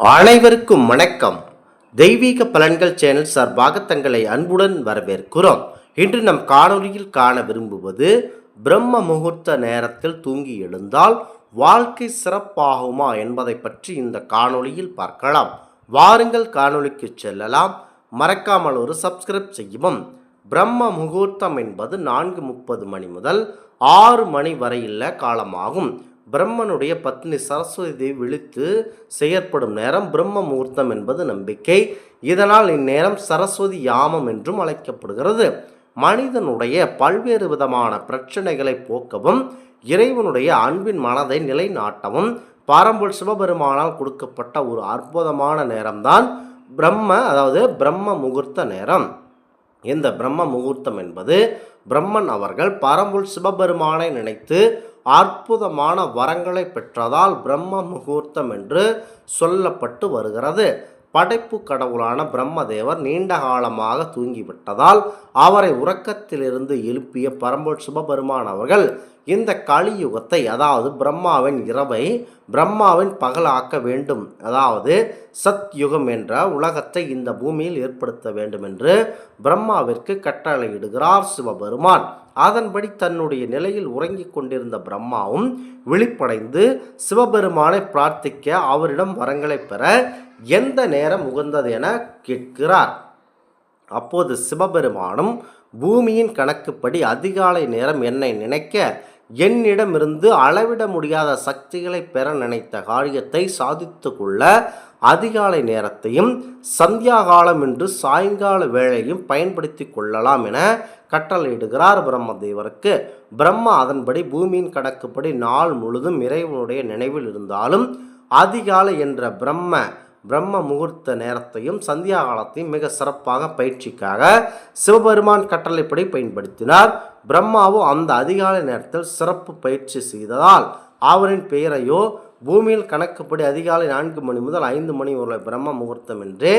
அனைவருக்கும் வணக்கம். தெய்வீக பலன்கள் சேனல் சார்பாக தங்களை அன்புடன் வரவேற்கிறோம். இன்று நம் காணொலியில் காண விரும்புவது பிரம்ம முகூர்த்த நேரத்தில் தூங்கி எழுந்தால் வாழ்க்கை சிறப்பாகுமா என்பதை பற்றி இந்த காணொலியில் பார்க்கலாம். வாருங்கள் காணொலிக்கு செல்லலாம். மறக்காமல் ஒரு சப்ஸ்கிரைப் செய்யவும். பிரம்ம முகூர்த்தம் என்பது 4:30 மணி முதல் 6 மணி வரையுள்ள காலமாகும். பிரம்மனுடைய பத்னி சரஸ்வதி தேவி விழித்து செயற்படும் நேரம் பிரம்ம முகூர்த்தம் என்பது நம்பிக்கை. இதனால் இந்நேரம் சரஸ்வதி யாமம் என்றும் அழைக்கப்படுகிறது. மனிதனுடைய பல்வேறு விதமான பிரச்சனைகளை போக்கவும் இறைவனுடைய அன்பின் மனதை நிலைநாட்டவும் பரம்பொருள் சிவபெருமானால் கொடுக்கப்பட்ட ஒரு அற்புதமான நேரம்தான் பிரம்ம முகூர்த்த நேரம். இந்த பிரம்ம முகூர்த்தம் என்பது பிரம்மன் அவர்கள் பரம்பொருள் சிவபெருமானை நினைத்து அற்புதமான வரங்களை பெற்றதால் பிரம்ம முகூர்த்தம் என்று சொல்லப்பட்டு வருகிறது. படைப்பு கடவுளான பிரம்மதேவர் நீண்ட காலமாக தூங்கிவிட்டதால் அவரை உறக்கத்திலிருந்து எழுப்பிய பரம்பொருள் சிவபெருமான் அவர்கள் இந்த கலியுகத்தை, அதாவது பிரம்மாவின் இரவை பிரம்மாவின் பகலாக்க வேண்டும், அதாவது சத்யுகம் என்ற உலகத்தை இந்த பூமியில் ஏற்படுத்த வேண்டும் என்று பிரம்மாவிற்கு கட்டளையிடுகிறார் சிவபெருமான். அதன்படி தன்னுடைய நிலையில் உறங்கிக் கொண்டிருந்த பிரம்மாவும் விழிப்படைந்து சிவபெருமானை பிரார்த்திக்க அவரிடம் வரங்களை பெற எந்த நேரம் உகந்தது என கேட்கிறார். அப்போது சிவபெருமானும் பூமியின் கணக்குப்படி அதிகாலை நேரம் என்னை நினைக்க என்னிடமிருந்து அளவிட முடியாத சக்திகளை பெற நினைத்த காரியத்தை சாதித்து கொள்ள அதிகாலை நேரத்தையும் சந்தியாகாலம் என்று சாயங்கால வேளையும் பயன்படுத்தி கொள்ளலாம் என கட்டளையிடுகிறார் பிரம்மதேவருக்கு. பிரம்மா அதன்படி பூமியின் கணக்குப்படி நாள் முழுதும் இறைவனுடைய நினைவில் இருந்தாலும் அதிகாலை என்ற பிரம்ம முகூர்த்த நேரத்தையும் சந்தியா காலத்தையும் மிக சிறப்பாக பயிற்சிக்காக சிவபெருமான் கட்டளைப்படி பயன்படுத்தினார். பிரம்மாவும் அந்த அதிகாலை நேரத்தில் சிறப்பு பயிற்சி செய்ததால் அவரின் பெயரையோ பூமியில் கணக்குப்படி அதிகாலை 4 மணி முதல் 5 மணி உள்ள பிரம்ம முகூர்த்தம் என்றே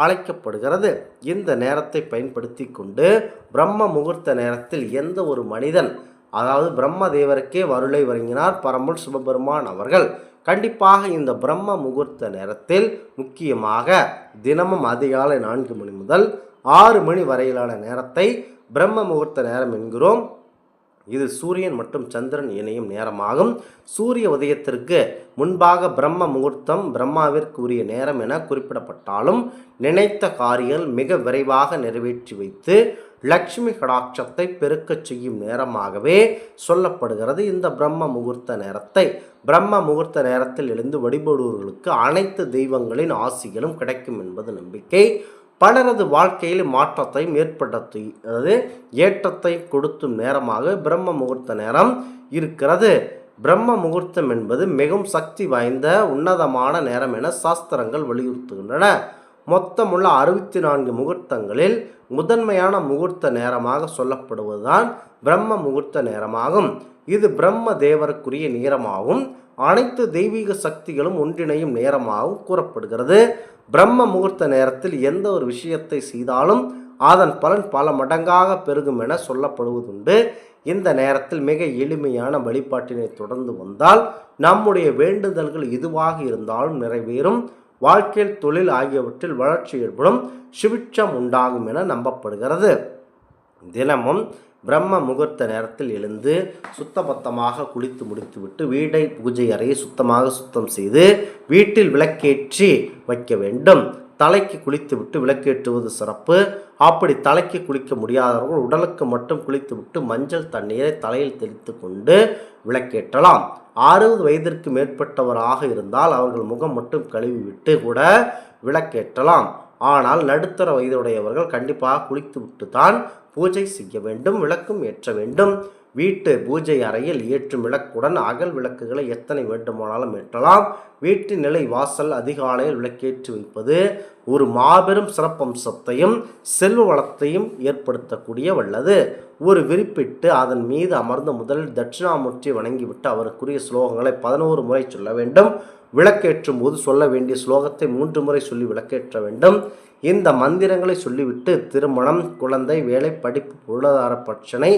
அழைக்கப்படுகிறது. இந்த நேரத்தை பயன்படுத்தி கொண்டு பிரம்ம முகூர்த்த நேரத்தில் எந்த ஒரு மனிதன், அதாவது பிரம்மதேவருக்கே வருளை வழங்கினார் பரம்பொருள் சிவபெருமான் அவர்கள். கண்டிப்பாக இந்த பிரம்ம முகூர்த்த நேரத்தில் முக்கியமாக தினமும் அதிகாலை 4 மணி முதல் 6 மணி வரையிலான நேரத்தை பிரம்ம முகூர்த்த நேரம் என்கிறோம். இது சூரியன் மற்றும் சந்திரன் இணையும் நேரமாகும். சூரிய உதயத்திற்கு முன்பாக பிரம்ம முகூர்த்தம் பிரம்மாவிற்கு உரிய நேரம் என குறிப்பிடப்பட்டாலும் நினைத்த காரியங்கள் மிக விரைவாக நிறைவேற்றி வைத்து லட்சுமி கடாட்சத்தை பெருக்கச் செய்யும் நேரமாகவே சொல்லப்படுகிறது இந்த பிரம்ம முகூர்த்த நேரத்தை. பிரம்ம முகூர்த்த நேரத்தில் எழுந்து வழிபடுவர்களுக்கு அனைத்து தெய்வங்களின் ஆசிகளும் கிடைக்கும் என்பது நம்பிக்கை. பலரது வாழ்க்கையில் மாற்றத்தையும் ஏற்றத்தை கொடுத்தும் நேரமாக பிரம்ம முகூர்த்த நேரம் இருக்கிறது. பிரம்ம முகூர்த்தம் என்பது மிகவும் சக்தி வாய்ந்த உன்னதமான நேரம் என சாஸ்திரங்கள் வலியுறுத்துகின்றன. மொத்தமுள்ள 64 முகூர்த்தங்களில் முதன்மையான முகூர்த்த நேரமாக சொல்லப்படுவதுதான் பிரம்ம முகூர்த்த நேரமாகும். இது பிரம்ம தேவருக்குரிய நேரமாகும். அனைத்து தெய்வீக சக்திகளும் ஒன்றிணையும் நேரமாகவும் கூறப்படுகிறது. பிரம்ம முகூர்த்த நேரத்தில் எந்த ஒரு விஷயத்தை செய்தாலும் அதன் பலன் பல மடங்காக பெருகும் என சொல்லப்படுவதுண்டு. இந்த நேரத்தில் மிக எளிமையான வழிபாட்டினை தொடர்ந்து வந்தால் நம்முடைய வேண்டுதல்கள் எதுவாக இருந்தாலும் நிறைவேறும். வாழ்க்கையில், தொழில் ஆகியவற்றில் வளர்ச்சி ஏற்படும், சுபிட்சம் உண்டாகும் என நம்பப்படுகிறது. தினமும் பிரம்ம முகூர்த்த நேரத்தில் எழுந்து சுத்தபத்தமாக குளித்து முடித்துவிட்டு வீட்டை, பூஜை அறையை சுத்தம் செய்து வீட்டில் விளக்கேற்றி வைக்க வேண்டும். தலைக்கு குளித்துவிட்டு விளக்கேற்றுவது சிறப்பு. அப்படி தலைக்கு குளிக்க முடியாதவர்கள் உடலுக்கு மட்டும் குளித்துவிட்டு மஞ்சள் தண்ணீரை தலையில் தெளித்து கொண்டு விளக்கேற்றலாம். 60 வயதிற்கு மேற்பட்டவராக இருந்தால் அவர்கள் முகம் மட்டும் கழுவிவிட்டு கூட விளக்கேற்றலாம். ஆனால் நடுத்தர வயதுடையவர்கள் கண்டிப்பாக குளித்து விட்டு தான் பூஜை செய்ய வேண்டும், விளக்கும் ஏற்ற வேண்டும். வீட்டு பூஜை அறையில் ஏற்றும் விளக்குடன் அகல் விளக்குகளை எத்தனை வேண்டுமானாலும் ஏற்றலாம். வீட்டு நிலை வாசல் அதிகாலையில் விளக்கேற்றி வைப்பது ஒரு மாபெரும் சிறப்பம்சத்தையும் செல்வ வளத்தையும் ஏற்படுத்தக்கூடிய வல்லது. ஒரு விரிப்பிட்டு அதன் மீது அமர்ந்து முதலில் தட்சிணாமூர்த்தி வணங்கிவிட்டு அவருக்குரிய ஸ்லோகங்களை 11 முறை சொல்ல வேண்டும். விளக்கேற்றும் போது சொல்ல வேண்டிய ஸ்லோகத்தை 3 முறை சொல்லி விளக்கேற்ற வேண்டும். இந்த மந்திரங்களை சொல்லிவிட்டு திருமணம், குழந்தை, வேலை, படிப்பு, பொருளாதார பிரச்சனை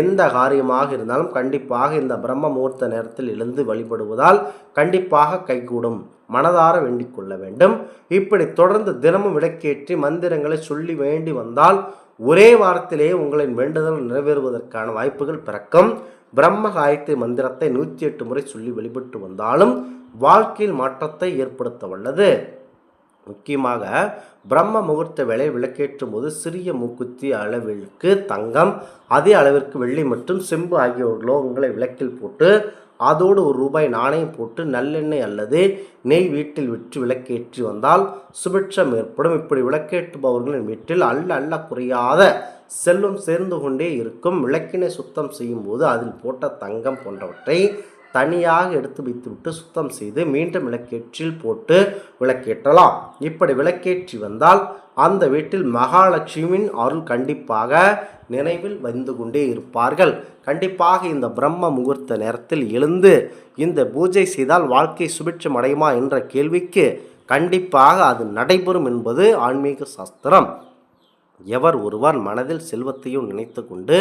எந்த காரியமாக இருந்தாலும் கண்டிப்பாக இந்த பிரம்ம முகூர்த்த நேரத்தில் எழுந்து வழிபடுவதால் கண்டிப்பாக கைகூடும். மனதார வேண்டிக் கொள்ள வேண்டும். இப்படி தொடர்ந்து தினமும் விளக்கேற்றி மந்திரங்களை சொல்லி வேண்டி வந்தால் ஒரே வாரத்திலேயே உங்களின் வேண்டுதல் நிறைவேறுவதற்கான வாய்ப்புகள் பிறக்கும். பிரம்ம காயத்ரி மந்திரத்தை 108 முறை சொல்லி வழிபட்டு வந்தாலும் வாழ்க்கையில் மாற்றத்தை ஏற்படுத்த வல்லது. முக்கியமாக பிரம்ம முகூர்த்த வேளை விளக்கேற்றும் போது சிறிய மூக்குத்தி அளவிற்கு தங்கம், அதே அளவிற்கு வெள்ளி மற்றும் செம்பு ஆகிய உலோகங்களை விளக்கில் போட்டு அதோடு ₹1 நாணயம் போட்டு நல்லெண்ணெய் அல்லது நெய் வீட்டில் விற்று விளக்கேற்றி வந்தால் சுபிட்சம் ஏற்படும். இப்படி விளக்கேற்றுபவர்களின் வீட்டில் அல்ல குறையாத செல்வம் சேர்ந்து கொண்டே இருக்கும். விளக்கினை சுத்தம் செய்யும் போது அதில் போட்ட தங்கம் போன்றவற்றை தனியாக எடுத்து வைத்துவிட்டு சுத்தம் செய்து மீண்டும் விளக்கேற்றில் போட்டு விளக்கேற்றலாம். இப்படி விளக்கேற்றி வந்தால் அந்த வீட்டில் மகாலட்சுமியின் அருள் கண்டிப்பாக நினைவில் வந்து கொண்டே இருப்பார்கள். கண்டிப்பாக இந்த பிரம்ம முகூர்த்த நேரத்தில் எழுந்து இந்த பூஜை செய்தால் வாழ்க்கை சுபிட்சம் அடையுமா என்ற கேள்விக்கு கண்டிப்பாக அது நடைபெறும் என்பது ஆன்மீக சாஸ்திரம். எவர் ஒருவர் மனதில் செல்வத்தையும் நினைத்து கொண்டு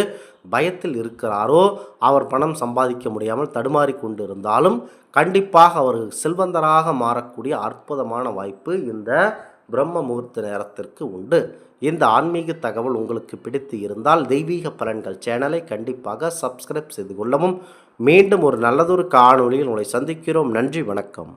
பயத்தில் இருக்கிறாரோ, அவர் பணம் சம்பாதிக்க முடியாமல் தடுமாறி கொண்டு இருந்தாலும் கண்டிப்பாக அவர் செல்வந்தராக மாறக்கூடிய அற்புதமான வாய்ப்பு இந்த பிரம்ம முகூர்த்த நேரத்திற்கு உண்டு. இந்த ஆன்மீக தகவல் உங்களுக்கு பிடித்து இருந்தால் தெய்வீக பலன்கள் சேனலை கண்டிப்பாக சப்ஸ்கிரைப் செய்து கொள்ளவும். மீண்டும் ஒரு நல்லதொரு காணொளியில் உங்களை சந்திக்கிறோம். நன்றி, வணக்கம்.